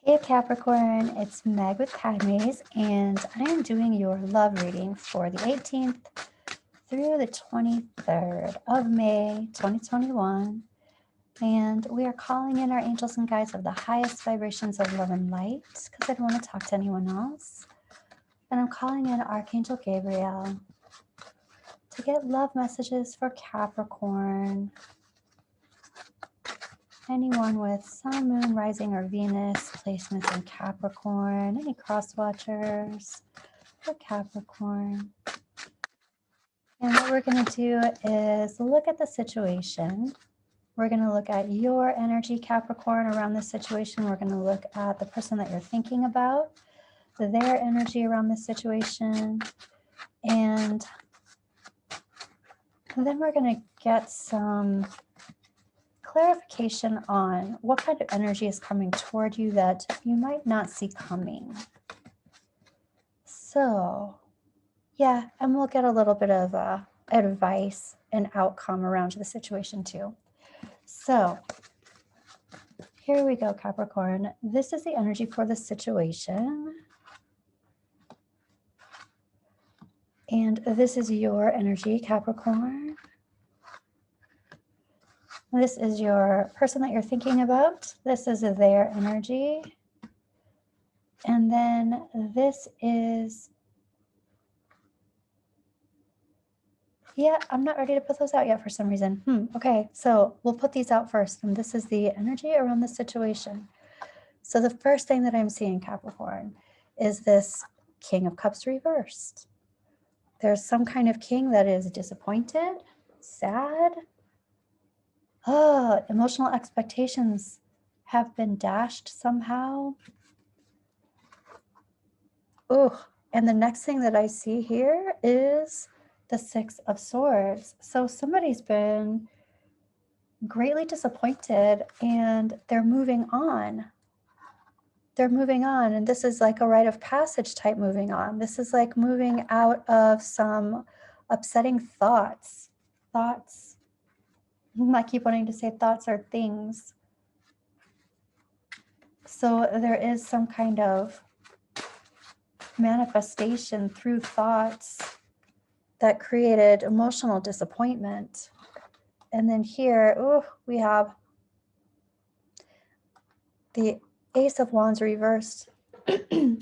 Hey Capricorn, it's Meg with Padmes, and I am doing your love reading for the 18th through the 23rd of May 2021. And we are calling in our angels and guides of the highest vibrations of love and light because I don't want to talk to anyone else. And I'm calling in Archangel Gabriel to get love messages for Capricorn. Anyone with Sun, Moon, Rising, or Venus placements in Capricorn, any cross watchers for Capricorn. And what we're going to do is look at the situation. We're going to look at your energy, Capricorn, around this situation. We're going to look at the person that you're thinking about, their energy around this situation. And then we're going to get some clarification on what kind of energy is coming toward you that you might not see coming. So, yeah, and we'll get a little bit of advice and outcome around the situation too. So, here we go, Capricorn. This is the energy for the situation. And this is your energy, Capricorn. This is your person that you're thinking about. This is their energy. And then this is, yeah, I'm not ready to put those out yet for some reason. Okay, so we'll put these out first. And this is the energy around the situation. So the first thing that I'm seeing, Capricorn, is this King of Cups reversed. There's some kind of king that is disappointed, sad. Emotional expectations have been dashed somehow. And the next thing that I see here is the Six of Swords. So somebody's been greatly disappointed and they're moving on. They're moving on, and this is like a rite of passage type moving on. This is like moving out of some upsetting thoughts. I keep wanting to say thoughts are things. So there is some kind of manifestation through thoughts that created emotional disappointment. And then here, we have the Ace of Wands reversed.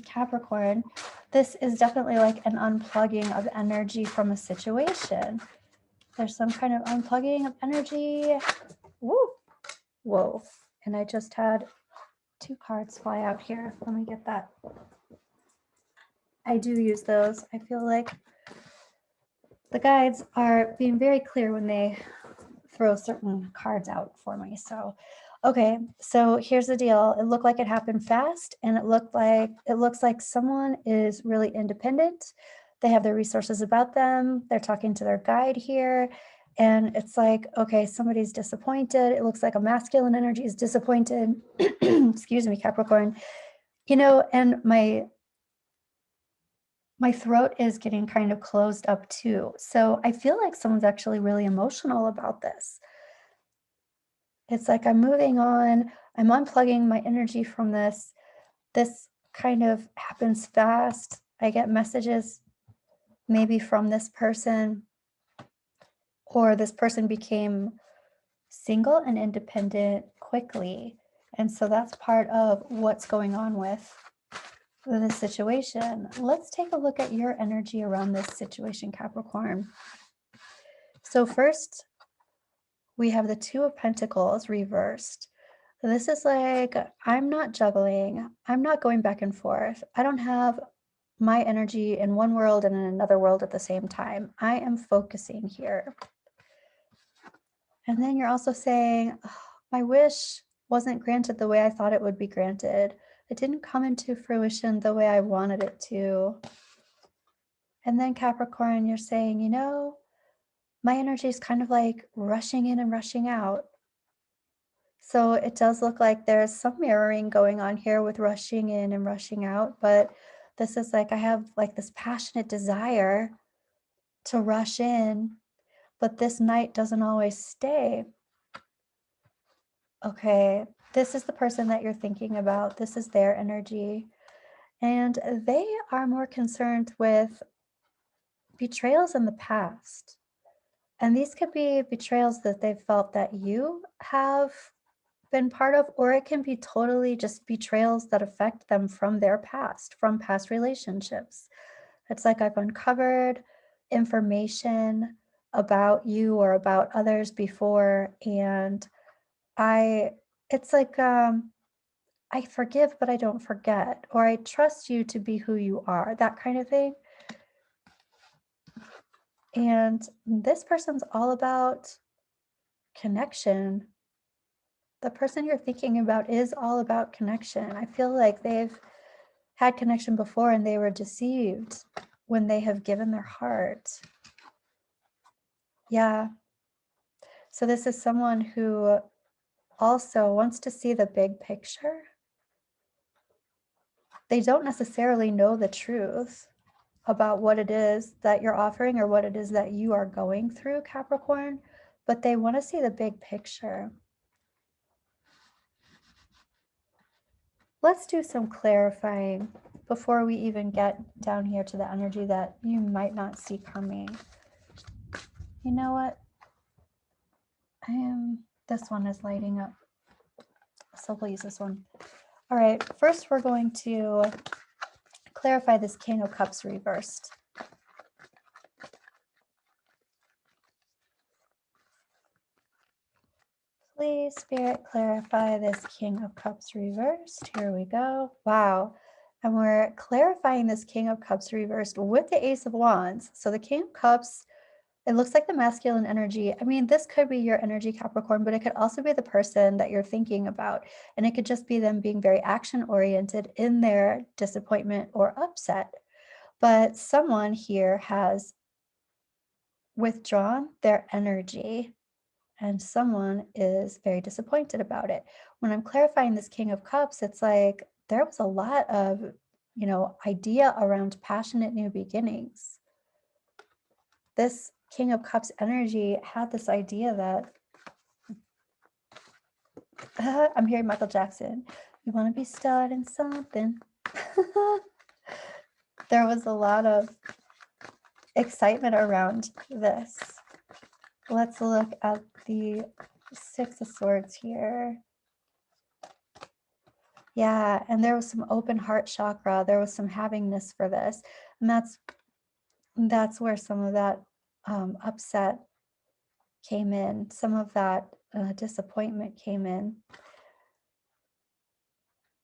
Capricorn, this is definitely like an unplugging of energy from a situation. There's some kind of unplugging of energy. Whoa. And I just had 2 cards fly out here. Let me get that. I do use those. I feel like the guides are being very clear when they throw certain cards out for me. So, okay, so here's the deal. It looked like it happened fast, and it looks like someone is really independent. They have their resources about them. They're talking to their guide here. And it's like, okay, somebody's disappointed. It looks like a masculine energy is disappointed. Excuse me, Capricorn. And my throat is getting kind of closed up too. So I feel like someone's actually really emotional about this. It's like I'm moving on. I'm unplugging my energy from this. This kind of happens fast. I get messages maybe from this person, or this person became single and independent quickly. And so that's part of what's going on with this situation. Let's take a look at your energy around this situation, Capricorn. So first, we have the Two of Pentacles reversed. This is like, I'm not juggling. I'm not going back and forth. I don't have my energy in one world and in another world at the same time. I am focusing here. And then you're also saying, my wish wasn't granted the way I thought it would be granted. It didn't come into fruition the way I wanted it to. And then Capricorn, you're saying, my energy is kind of like rushing in and rushing out. So it does look like there's some mirroring going on here with rushing in and rushing out, but this is like, I have like this passionate desire to rush in, but this night doesn't always stay. Okay, This is the person that you're thinking about. This is their energy. And they are more concerned with betrayals in the past. And these could be betrayals that they've felt that you have been part of, or it can be totally just betrayals that affect them from their past, from past relationships. It's like I've uncovered information about you or about others before, and it's like, I forgive, but I don't forget, or I trust you to be who you are, that kind of thing. And this person's all about connection. The person you're thinking about is all about connection. I feel like they've had connection before and they were deceived when they have given their heart. Yeah. So this is someone who also wants to see the big picture. They don't necessarily know the truth about what it is that you're offering or what it is that you are going through, Capricorn, but they want to see the big picture. Let's do some clarifying before we even get down here to the energy that you might not see coming. You know what? This one is lighting up, so we'll use this one. All right, first we're going to clarify this King of Cups reversed. Please, Spirit, clarify this King of Cups reversed. Here we go. Wow. And we're clarifying this King of Cups reversed with the Ace of Wands. So the King of Cups, it looks like the masculine energy. I mean, this could be your energy, Capricorn, but it could also be the person that you're thinking about. And it could just be them being very action-oriented in their disappointment or upset. But someone here has withdrawn their energy and someone is very disappointed about it. When I'm clarifying this King of Cups, it's like there was a lot of, idea around passionate new beginnings. This King of Cups energy had this idea that, I'm hearing Michael Jackson, you want to be starting something. There was a lot of excitement around this. Let's look at the Six of Swords here. Yeah, and there was some open heart chakra. There was some havingness for this. And that's where some of that upset came in. Some of that disappointment came in.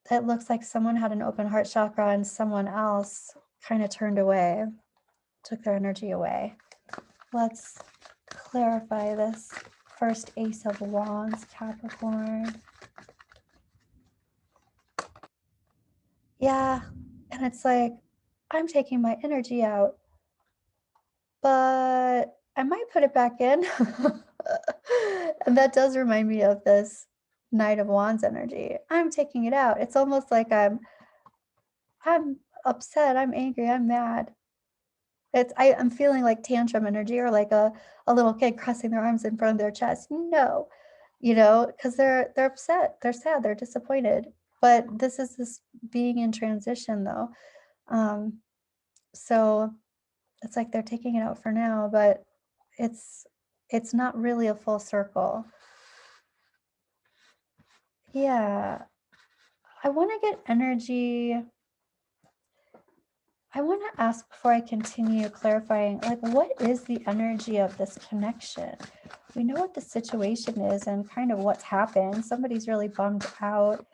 It looks like someone had an open heart chakra and someone else kind of turned away, took their energy away. Let's clarify this first Ace of Wands, Capricorn. Yeah, and it's like, I'm taking my energy out, but I might put it back in. And that does remind me of this Knight of Wands energy. I'm taking it out. It's almost like I'm upset, I'm angry, I'm mad. I'm feeling like tantrum energy, or like a little kid crossing their arms in front of their chest. No, because they're upset, they're sad, they're disappointed. But this is this being in transition though. So it's like they're taking it out for now, but it's not really a full circle. Yeah. I want to get energy. I want to ask before I continue clarifying, like, what is the energy of this connection? We know what the situation is and kind of what's happened. Somebody's really bummed out.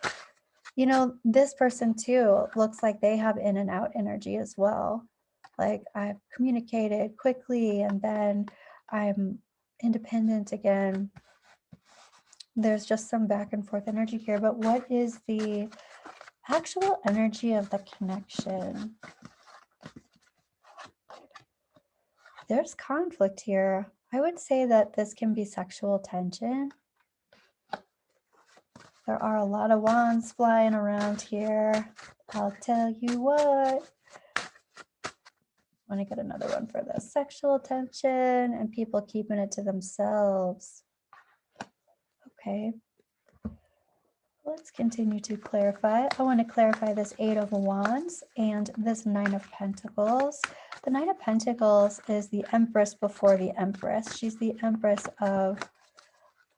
This person too looks like they have in and out energy as well. Like, I've communicated quickly and then I'm independent again. There's just some back and forth energy here, but what is the actual energy of the connection? There's conflict here. I would say that this can be sexual tension. There are a lot of wands flying around here. I'll tell you what. I want to get another one for this. Sexual tension and people keeping it to themselves. Okay. Let's continue to clarify. I want to clarify this Eight of Wands and this Nine of Pentacles. The Nine of Pentacles is the Empress before the Empress. She's the Empress of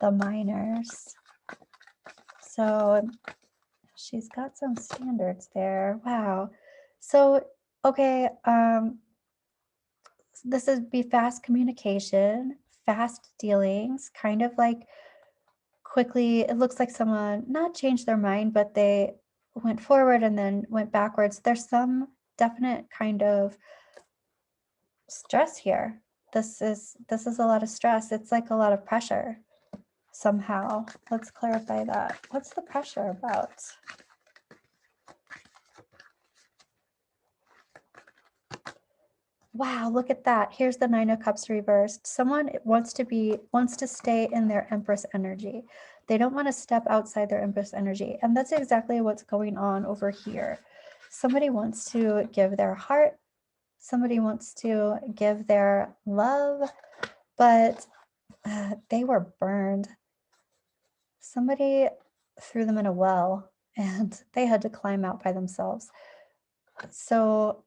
the minors. So she's got some standards there. Wow. So, okay, this is be fast communication, fast dealings, kind of like quickly. It looks like someone not changed their mind, but they went forward and then went backwards. There's some definite kind of stress here. This is a lot of stress. It's like a lot of pressure somehow. Let's clarify that. What's the pressure about? Wow, look at that. Here's the Nine of Cups reversed. Someone wants to stay in their Empress energy. They don't want to step outside their Empress energy. And that's exactly what's going on over here. Somebody wants to give their heart. Somebody wants to give their love, but they were burned. Somebody threw them in a well and they had to climb out by themselves. So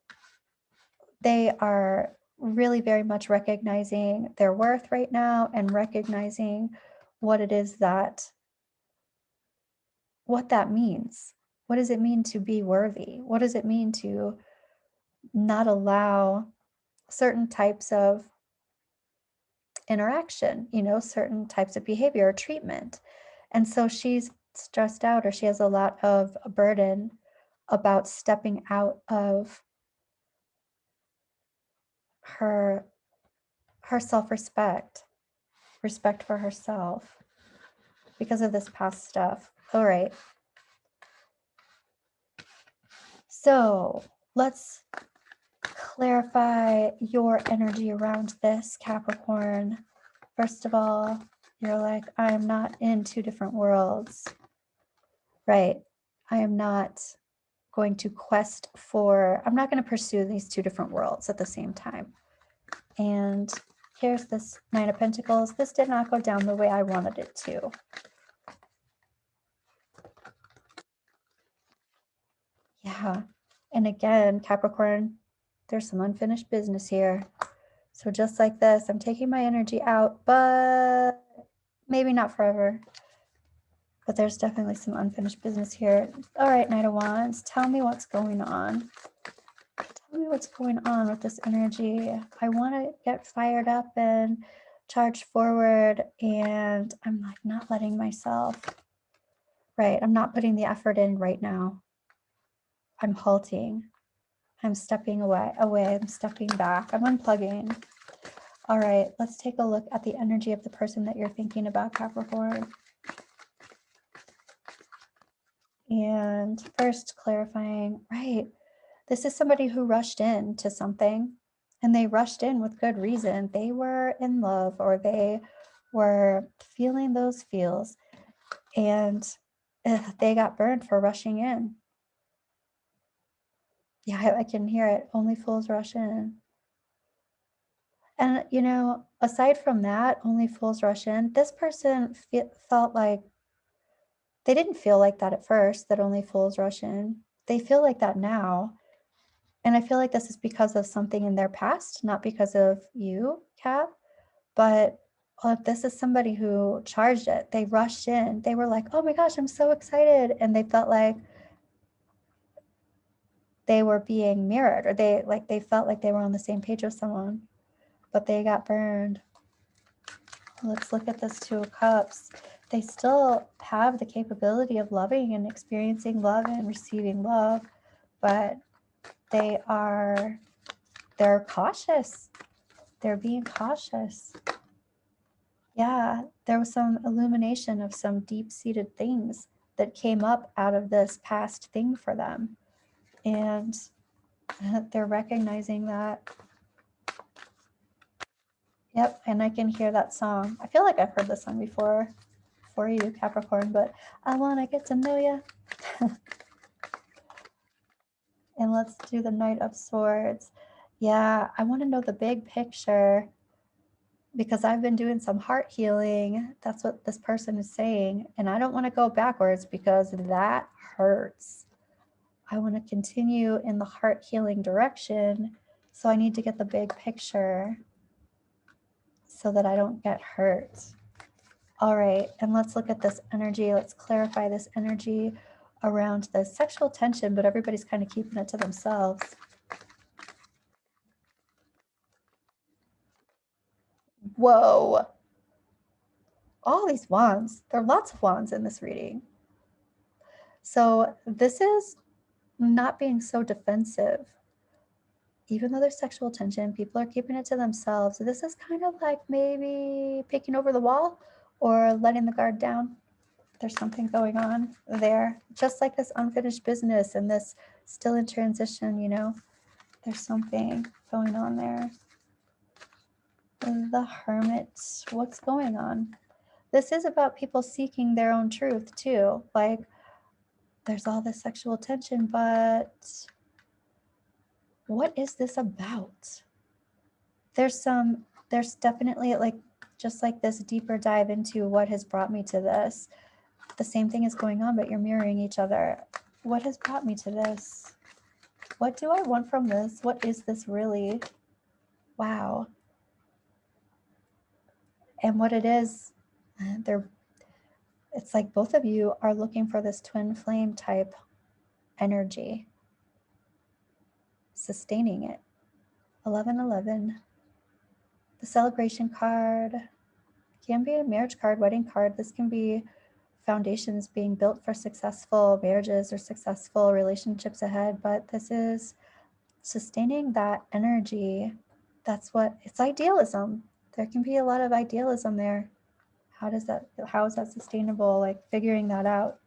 they are really very much recognizing their worth right now and recognizing what it is what that means. What does it mean to be worthy? What does it mean to not allow certain types of interaction, certain types of behavior or treatment? And so she's stressed out, or she has a lot of burden about stepping out of her self-respect, respect for herself, because of this past stuff. All right. So let's clarify your energy around this, Capricorn. First of all, you're like, I am not in two different worlds. Right. I am not going to I'm not going to pursue these two different worlds at the same time. And here's this Nine of Pentacles. This did not go down the way I wanted it to. Yeah. And again, Capricorn, there's some unfinished business here. So just like this, I'm taking my energy out, but maybe not forever. But there's definitely some unfinished business here. All right, Knight of Wands, tell me what's going on. Tell me what's going on with this energy. I want to get fired up and charge forward, and I'm like not letting myself. Right, I'm not putting the effort in right now. I'm halting. I'm stepping away. I'm stepping back. I'm unplugging. All right, let's take a look at the energy of the person that you're thinking about, Capricorn. And first clarifying, right, this is somebody who rushed into something, and they rushed in with good reason. They were in love, or they were feeling those feels, and they got burned for rushing in. Yeah, I can hear it. Only fools rush in. And, aside from that, only fools rush in, this person felt like they didn't feel like that at first, that only fools rush in. They feel like that now. And I feel like this is because of something in their past, not because of you, Cap. But this is somebody who charged it. They rushed in. They were like, oh my gosh, I'm so excited. And they felt like they were being mirrored, or they felt like they were on the same page with someone, but they got burned. Let's look at this Two of Cups. They still have the capability of loving and experiencing love and receiving love, but they're cautious. They're being cautious. Yeah, there was some illumination of some deep-seated things that came up out of this past thing for them. And they're recognizing that. Yep, and I can hear that song. I feel like I've heard this song before for you, Capricorn, but I want to get to know you. And let's do the Knight of Swords. Yeah, I want to know the big picture. because I've been doing some heart healing. That's what this person is saying. And I don't want to go backwards because that hurts. I want to continue in the heart healing direction. So I need to get the big picture so that I don't get hurt. All right, and let's look at this energy. Let's clarify this energy around the sexual tension, but everybody's kind of keeping it to themselves. Whoa. All these wands. There are lots of wands in this reading. So this is not being so defensive. Even though there's sexual tension, people are keeping it to themselves. This is kind of like maybe peeking over the wall or letting the guard down. There's something going on there. Just like this unfinished business and this still in transition, you know, there's something going on there. The Hermit, what's going on? This is about people seeking their own truth too. Like there's all this sexual tension, but what is this about? There's definitely like, just like this deeper dive into what has brought me to this. The same thing is going on, but you're mirroring each other. What has brought me to this? What do I want from this? What is this really? Wow. And what it is, it's like both of you are looking for this twin flame type energy, sustaining it. 1111. The celebration card can be a marriage card, wedding card. This can be foundations being built for successful marriages or successful relationships ahead, but this is sustaining that energy. That's what it's, idealism. There can be a lot of idealism there. How is that sustainable? Like figuring that out.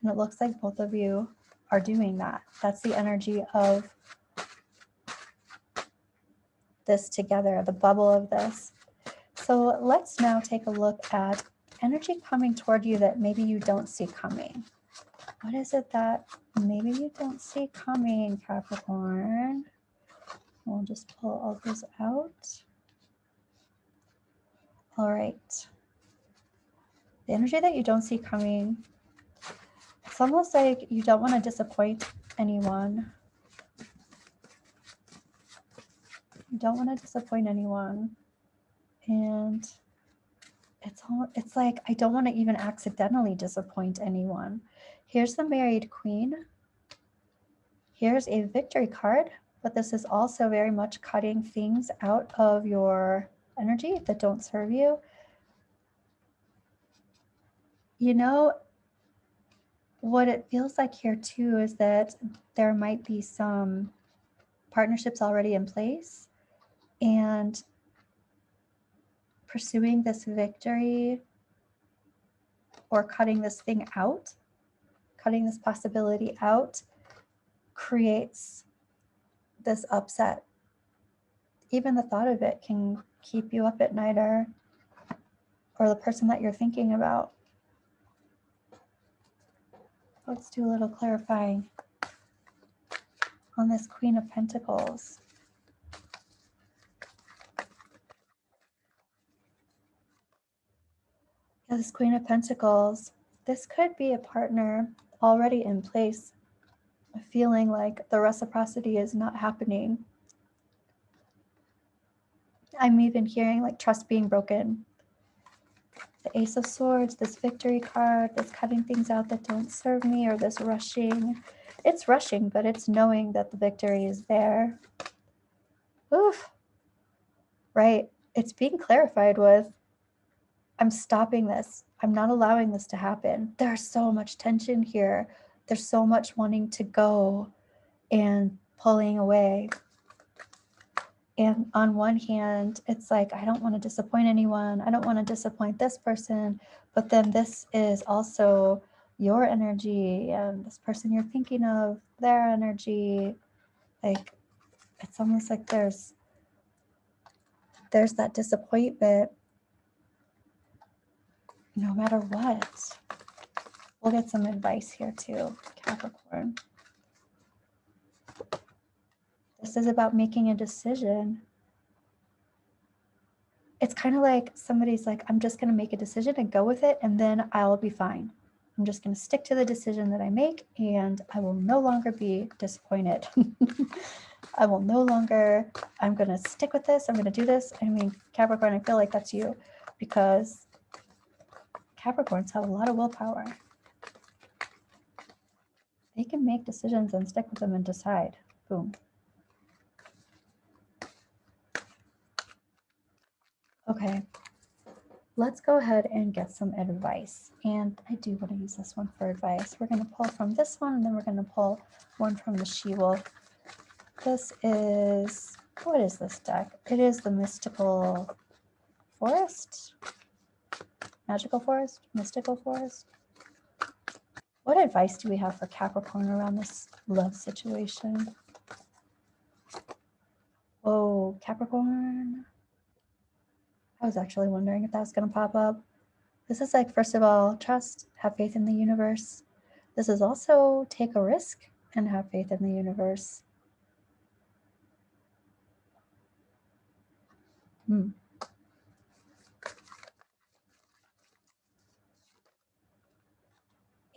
And it looks like both of you are doing that. That's the energy of this together, the bubble of this. So let's now take a look at energy coming toward you that maybe you don't see coming. What is it that maybe you don't see coming, Capricorn? We'll just pull all those out. All right. The energy that you don't see coming, it's almost like you don't want to disappoint anyone. You don't want to disappoint anyone. And it's like, I don't want to even accidentally disappoint anyone. Here's the Married Queen. Here's a victory card, but this is also very much cutting things out of your energy that don't serve you. You know, what it feels like here too is that there might be some partnerships already in place, and pursuing this victory or cutting this thing out, cutting this possibility out, creates this upset. Even the thought of it can keep you up at night, or the person that you're thinking about. Let's do a little clarifying on this Queen of Pentacles. Yeah, this Queen of Pentacles, this could be a partner already in place, feeling like the reciprocity is not happening. I'm even hearing like trust being broken. The Ace of Swords, this victory card, this cutting things out that don't serve me, or this rushing. It's rushing, but it's knowing that the victory is there. Oof. Right. It's being clarified with, I'm stopping this. I'm not allowing this to happen. There's so much tension here. There's so much wanting to go and pulling away. And on one hand, it's like, I don't want to disappoint anyone. I don't want to disappoint this person. But then this is also your energy, and this person you're thinking of, their energy. Like, it's almost like there's that disappointment no matter what. We'll get some advice here too, Capricorn. This is about making a decision. it's kind of like somebody's like, I'm just going to make a decision and go with it, and then I'll be fine. I'm just going to stick to the decision that I make, and I will no longer be disappointed. I will no longer, I'm going to stick with this. I'm going to do this. I mean, Capricorn, I feel like that's you, because Capricorns have a lot of willpower. They can make decisions and stick with them and decide. Boom. Okay, let's go ahead and get some advice. And I do want to use this one for advice. We're going to pull from this one, and then we're going to pull one from the She-Wolf. This is, what is this deck? It is the Mystical Forest? Magical Forest? Mystical Forest? What advice do we have for Capricorn around this love situation? Oh, Capricorn. I was actually wondering if that was going to pop up. This is like, first of all, trust, have faith in the universe. This is also take a risk and have faith in the universe.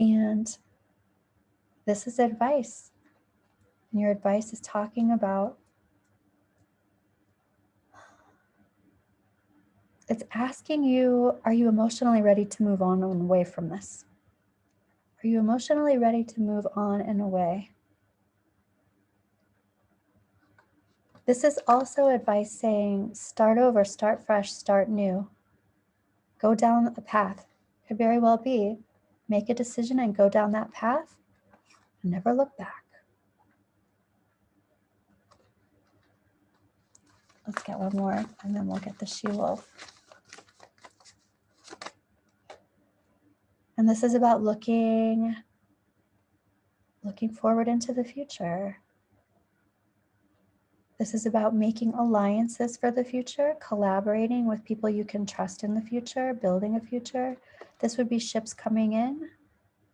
And this is advice. And your advice is talking about, it's asking you, are you emotionally ready to move on and away from this? Are you emotionally ready to move on and away? This is also advice saying, start over, start fresh, start new. Go down a path. Could very well be, make a decision and go down that path and never look back. Let's get one more, and then we'll get the She-Wolf. And this is about looking forward into the future. This is about making alliances for the future, collaborating with people you can trust in the future, building a future. This would be ships coming in.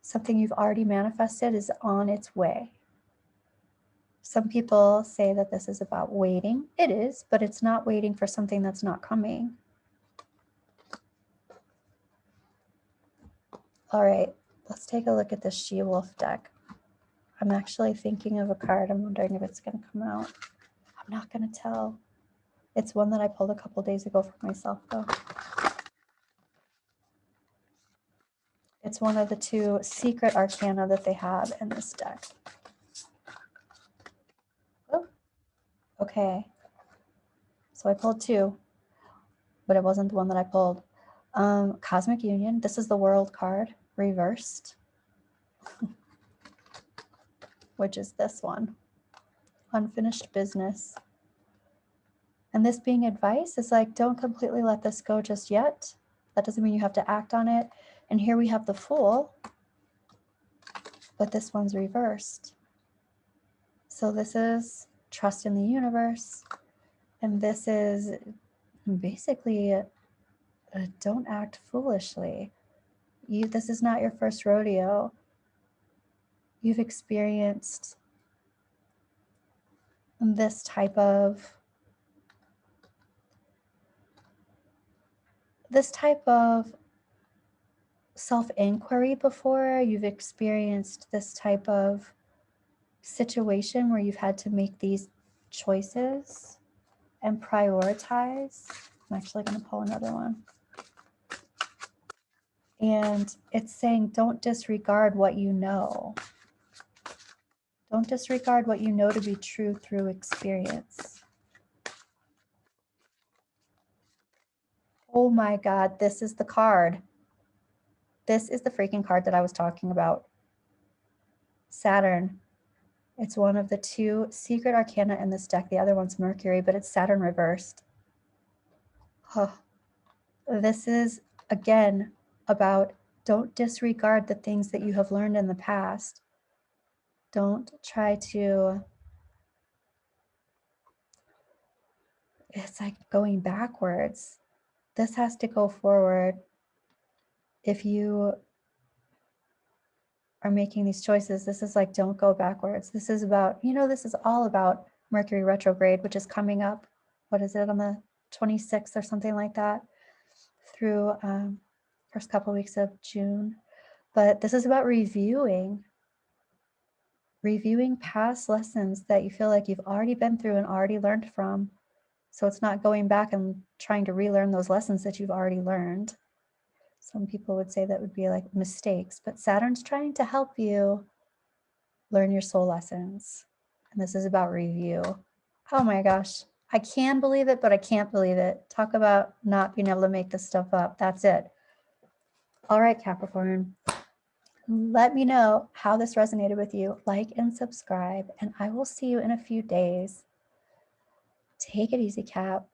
Something you've already manifested is on its way. Some people say that this is about waiting. It is, but it's not waiting for something that's not coming. All right, let's take a look at this She-Wolf deck. I'm actually thinking of a card. I'm wondering if it's going to come out. I'm not going to tell. It's one that I pulled a couple days ago for myself, though. It's one of the two secret arcana that they have in this deck. Oh, okay. So I pulled two, but it wasn't the one that I pulled. Cosmic Union. This is the World card, reversed, which is this one. Unfinished business. And this being advice is like, don't completely let this go just yet. That doesn't mean you have to act on it. And here we have the Fool, but this one's reversed. So this is trust in the universe. And this is basically don't act foolishly. This is not your first rodeo. You've experienced this type of self-inquiry before. You've experienced this type of situation where you've had to make these choices and prioritize. I'm actually going to pull another one. And it's saying, don't disregard what you know. Don't disregard what you know to be true through experience. Oh my God, this is the card. This is the freaking card that I was talking about. Saturn. It's one of the two secret arcana in this deck. The other one's Mercury, but it's Saturn reversed. Huh. This is, again, about don't disregard the things that you have learned in the past. Don't try to, it's like going backwards. This has to go forward. If you are making these choices, this is like, don't go backwards. This is about, this is all about Mercury retrograde, which is coming up. What is it, on the 26th or something like that through first couple weeks of June. But this is about reviewing past lessons that you feel like you've already been through and already learned from. So it's not going back and trying to relearn those lessons that you've already learned. Some people would say that would be like mistakes, but Saturn's trying to help you learn your soul lessons. And this is about review. Oh my gosh. I can believe it, but I can't believe it. Talk about not being able to make this stuff up. That's it. All right, Capricorn. Let me know how this resonated with you. Like and subscribe, and I will see you in a few days. Take it easy, Cap.